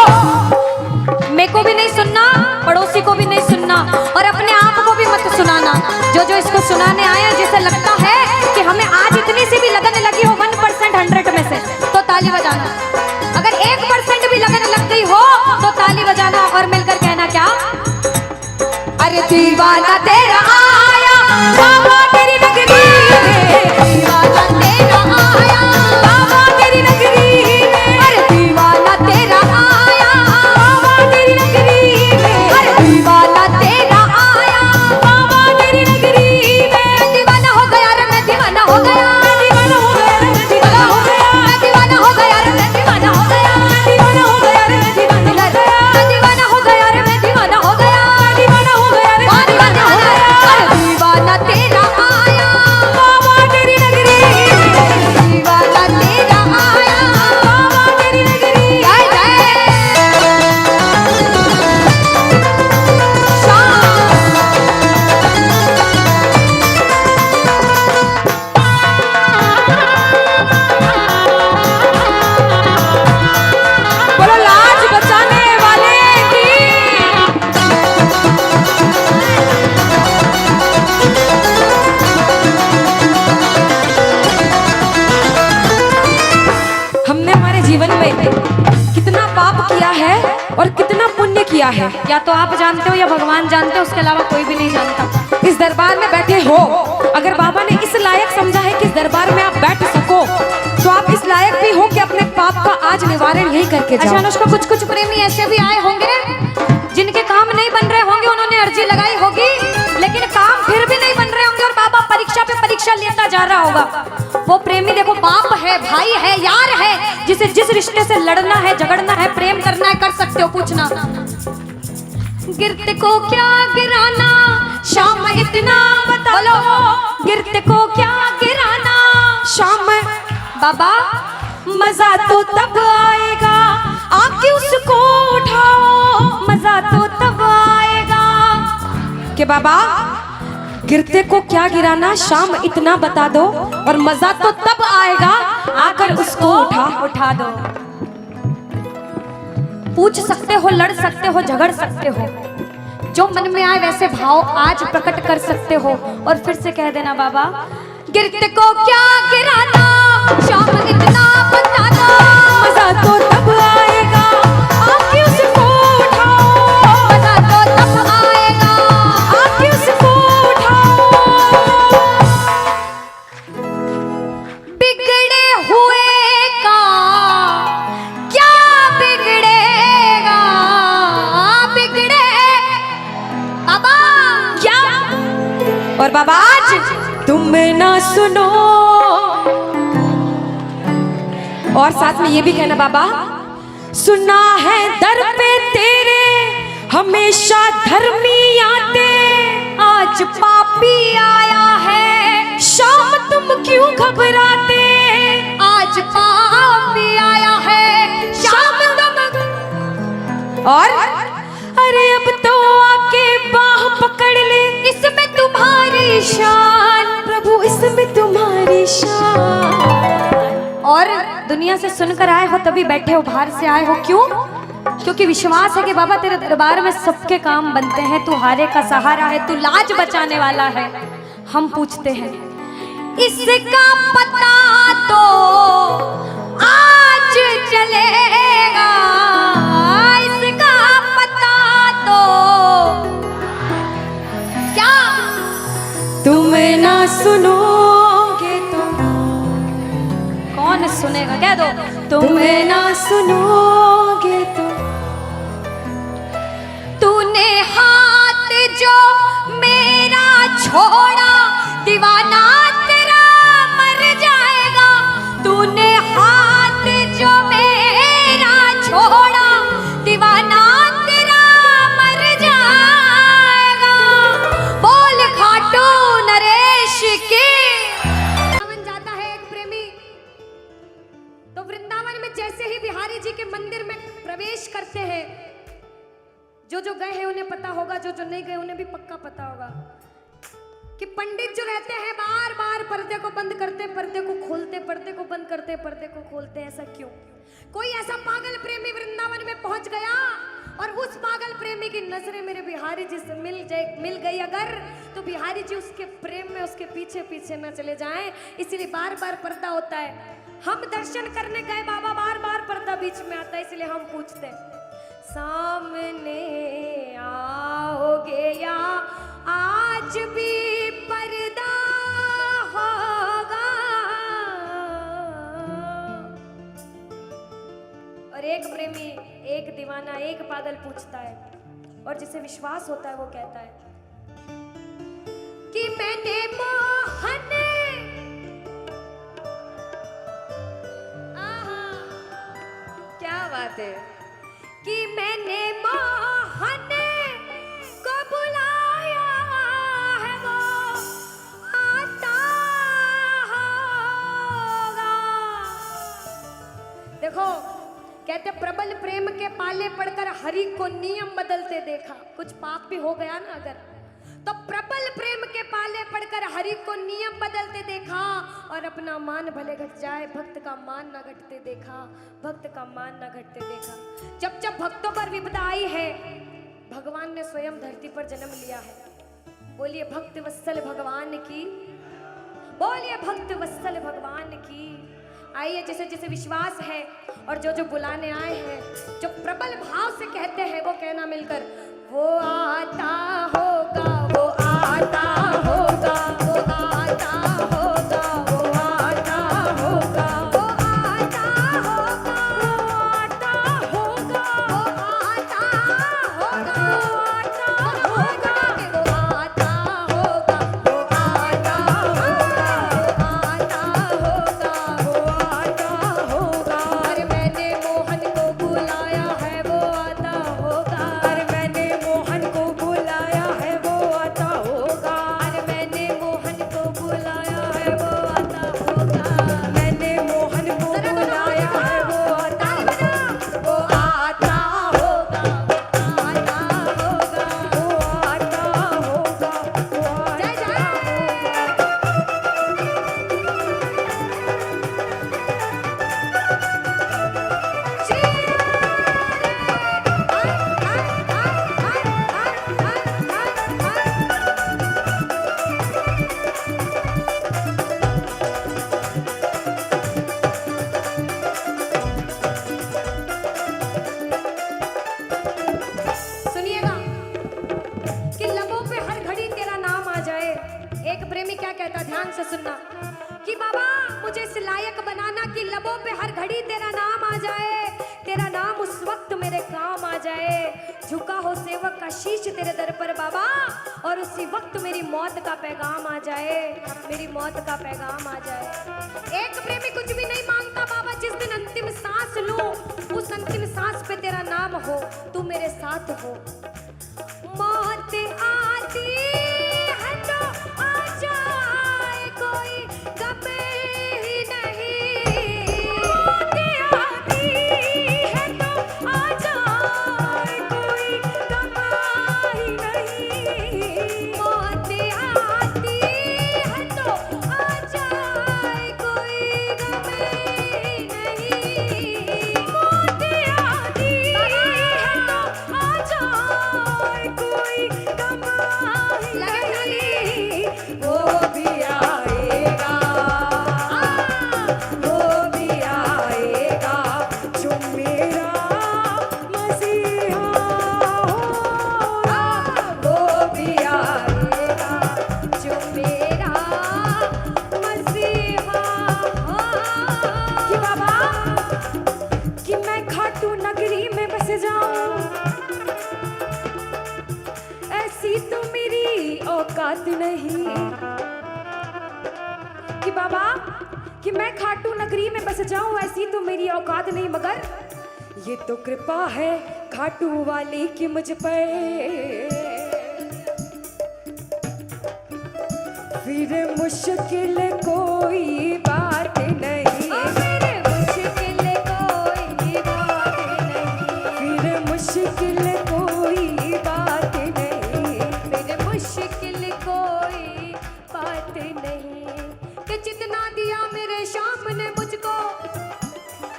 Speaker 1: मेरे को भी नहीं सुनना, पड़ोसी को भी नहीं सुनना, और अपने आप को भी मत सुनाना। जो इसको सुनाने आया, जिसे लगता है कि हमें आज इतनी सी भी लगन लगी हो 1% 100 में से, तो ताली बजाना। अगर 1% भी लगन लग गई हो तो ताली बजाना और मिलकर कहना क्या, अरे दीवाना तेरा आया बाबा तेरी नगरी में, दीवाना तेरा आया बाबा तेरी नगरी में, अरे दीवाना तेरा आया बाबा तेरी नगरी में, अरे दीवाना तेरा आया बाबा तेरी नगरी में। दीवाना हो गया रे मैं, दीवाना हो गया, दीवाना हो गया रे मैं, दीवाना हो गया, दीवाना हो गया रे मैं, दीवाना हो गया, दीवाना हो गया रे मैं, दीवाना हो गया, दीवाना हो गया रे मैं, दीवाना हो गया, दीवाना हो गया रे मैं, दीवाना हो गया। अरे दीवाना तेरा आया बाबा तेरी नगरी में, दीवाना तेरा आया बाबा तेरी नगरी। जय जय
Speaker 2: बोलो लाज बचाने वाले की। हमने हमारे जीवन में कितना पाप किया है और कितना पुण्य किया है,
Speaker 1: या तो आप जानते हो या भगवान जानते हो, उसके अलावा कोई भी नहीं जानता।
Speaker 2: इस दरबार में बैठे हो, अगर बाबा ने इस लायक समझा है कि इस दरबार में आप बैठ सको, तो आप इस लायक भी हो कि अपने पाप का आज निवारण यही करके
Speaker 1: अच्छा
Speaker 2: जाओ।
Speaker 1: अनुष्का, कुछ कुछ प्रेमी ऐसे भी आए होंगे जिनके काम नहीं बन रहे होंगे, उन्होंने अर्जी लगाई होगी, लेकिन काम फिर भी नहीं बन रहे होंगे, और बाबा परीक्षा पे परीक्षा लेता जा रहा होगा। वो प्रेमी देखो, बाप है, भाई है, यार है, जिसे जिस रिश्ते से लड़ना है, झगड़ना है, प्रेम करना है, कर सकते हो। पूछना गिरते को क्या गिराना, शाम इतना बता लो, गिरते को क्या गिराना
Speaker 2: शाम
Speaker 1: बाबा,
Speaker 2: मजा तो तब आएगा आके उसको उठाओ,
Speaker 1: मजा तो तब आएगा
Speaker 2: कि बाबा गिरते को क्या गिराना, शाम इतना बता दो, और मजा तो तब आएगा आकर उसको
Speaker 1: उठा दो। पूछ सकते हो, लड़ सकते हो, झगड़ सकते हो, जो मन में आए वैसे भाव आज प्रकट कर सकते हो, और फिर से कह देना बाबा, गिरते को क्या गिराना, शाम इतना बता दो,
Speaker 2: मजा तो तब आएगा आके उसको उठाओ,
Speaker 1: मजा तो तब आएगा
Speaker 2: आके उसको उठाओ।
Speaker 1: बिगड़े हुए का क्या बिगड़ेगा, बिगड़े बाबा क्या।
Speaker 2: और बाबा आज तुम ना सुनो, और साथ में ये भी कहना बाबा, सुना है दर पे तेरे हमेशा धर्मी आते,
Speaker 1: आज पापी आया है,
Speaker 2: शाम तुम क्यों घबराते,
Speaker 1: आज पापी आया है, शाम तुम।
Speaker 2: और अरे अब तो आके बाह पकड़
Speaker 1: दुनिया से सुनकर आए हो तभी बैठे हो, बाहर से आए हो क्यों? क्योंकि विश्वास है कि बाबा तेरे दरबार में सबके काम बनते हैं, तू हारे का सहारा है, तू लाज बचाने वाला है। हम पूछते हैं इसका पता तो आज चलेगा, इसका पता तो क्या तुम ना सुनोगे तो कौन सुनेगा? कह दो तुम ना सुनोगे तो। तूने हाथ जो मेरा छोड़ा दीवाना तेरा मर जाएगा, तूने हाथ जो मेरा छोड़ा दीवाना तेरा मर जाएगा। बोल खाटू नरेश की। वृंदावन जाता है एक प्रेमी, तो वृंदावन में जैसे ही बिहारी जी के मंदिर में प्रवेश करते हैं, जो गए हैं उन्हें पता होगा, जो नहीं गए उन्हें भी पक्का पता होगा कि पंडित जो रहते हैं बार बार पर्दे को बंद करते, पर्दे को खोलते, पर्दे को बंद करते, पर्दे को खोलते। ऐसा क्यों? कोई ऐसा पागल प्रेमी वृंदावन में पहुंच गया और उस पागल प्रेमी की नजरें मेरे बिहारी जी से मिल गई अगर, तो बिहारी जी उसके प्रेम में उसके पीछे पीछे न चले जाएं, इसलिए बार बार पर्दा होता है। हम दर्शन करने गए बाबा, बार बार पर्दा बीच में आता है, इसलिए हम पूछते हैं सामने आओगे या आज भी पर्दा होगा? और एक प्रेमी, एक दीवाना, एक पागल पूछता है, और जिसे विश्वास होता है वो कहता है कि मैंने मोहन, क्या बात है, कि मैंने मोहन को बुलाया है वो आता होगा। देखो कहते प्रबल प्रेम के पाले पड़कर हरि को नियम बदलते देखा। कुछ पाप भी हो गया ना अगर, तो प्रबल प्रेम के पाले पड़कर हरि को नियम बदलते देखा, और अपना मान भले घट जाए भक्त का मान न घटते देखा, भक्त का मान न घटते देखा। जब जब भक्तों पर विपदा आई है, भगवान ने स्वयं धरती पर जन्म लिया है। बोलिए भक्त वत्सल भगवान की, बोलिए भक्त वत्सल भगवान की। आइए जिसे जिसे विश्वास है और जो बुलाने आए हैं, जो प्रबल भाव से कहते हैं, वो कहना मिलकर वो आता होगा, वो आता होगा, वो आता होगा, वो आता होगा, वो आता होगा, वो आता होगा, वो आता होगा, वो आता होगा, वो आता होगा, वो आता होगा, वो आता होगा। अरे मैंने मोहन को बुलाया है वो आता होगा, अरे मैंने मोहन को बुलाया है वो आता होगा, अरे मैंने मोहन को बुलाया है वो आता होगा, मैंने मोहन को बुलाया है वो आता होगा, वो आता होगा, वो आता होगा, वो आता होगा, वो जय जय। सुनिएगा कि लबों पे हर घड़ी तेरा नाम आ जाए। एक प्रेमी क्या कहता, ध्यान से सुनना, कि बाबा मुझे इस लायक बनाना कि लबों पे हर घड़ी तेरा नाम आ जाए, तेरा नाम उस वक्त मेरे काम आ जाए। झुका हो सेवक का शीश तेरे दर पर बाबा, और उसी वक्त मेरी मौत का पैगाम आ जाए, मेरी मौत का पैगाम आ जाए। एक प्रेमी कुछ भी नहीं मांगता बाबा, जिस दिन अंतिम सांस लूं उस अंतिम सांस पे तेरा नाम हो, तू मेरे साथ हो। मौत आती है तो आ जाए, कोई गम ही नहीं। मौत आती है तो आ जाए, कोई गम ही नहीं। मौत आती है तो आ जाए, कोई गम ही नहीं।
Speaker 2: ऐसी तो मेरी औकात नहीं कि बाबा कि मैं खाटू नगरी में बस जाऊं, ऐसी तो मेरी औकात नहीं, मगर ये तो कृपा है खाटू वाले की मुझ पर। फिर मुश्किल कोई बात नहीं, फिर मुश्किल कोई बात नहीं, फिर मुश्किल कोई बात नहीं, फिर मुश्किल कोई बात नहीं। कि जितना दिया मेरे शाम ने मुझको,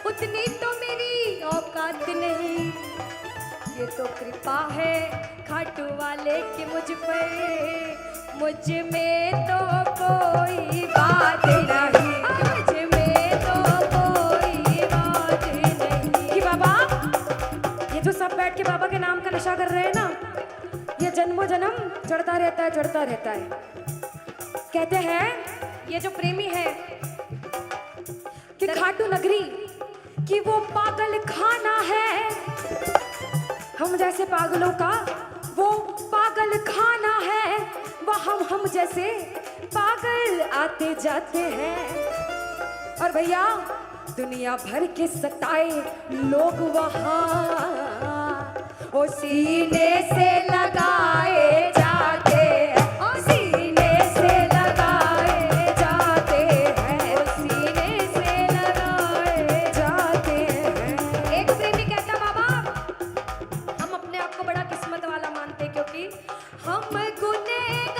Speaker 2: उतनी तो मेरी औकात नहीं। ये तो कृपा है खाटू वाले की मुझ पर, मुझ में तो कोई बात नहीं, मुझ में तो कोई बात नहीं। कि बाबा ये जो सब बैठ के बाबा के नाम का नशा कर रहे हैं ना, ये जन्मों जन्म चढ़ता रहता है, चढ़ता रहता है। कहते हैं ये जो प्रेमी है कि खाटू नगरी कि वो पागल खाना है, हम जैसे पागलों का वो पागल खाना है, वहाँ हम जैसे पागल आते जाते हैं। और भैया दुनिया भर के सताए लोग वहाँ ओ सीने से लगाए जाते हैं, ओ सीने से लगाए जाते हैं, ओ सीने से लगाए जाते हैं। एक प्रेमी कहता बाबा हम अपने आप को बड़ा किस्मत वाला मानते, क्योंकि हम गुनहगार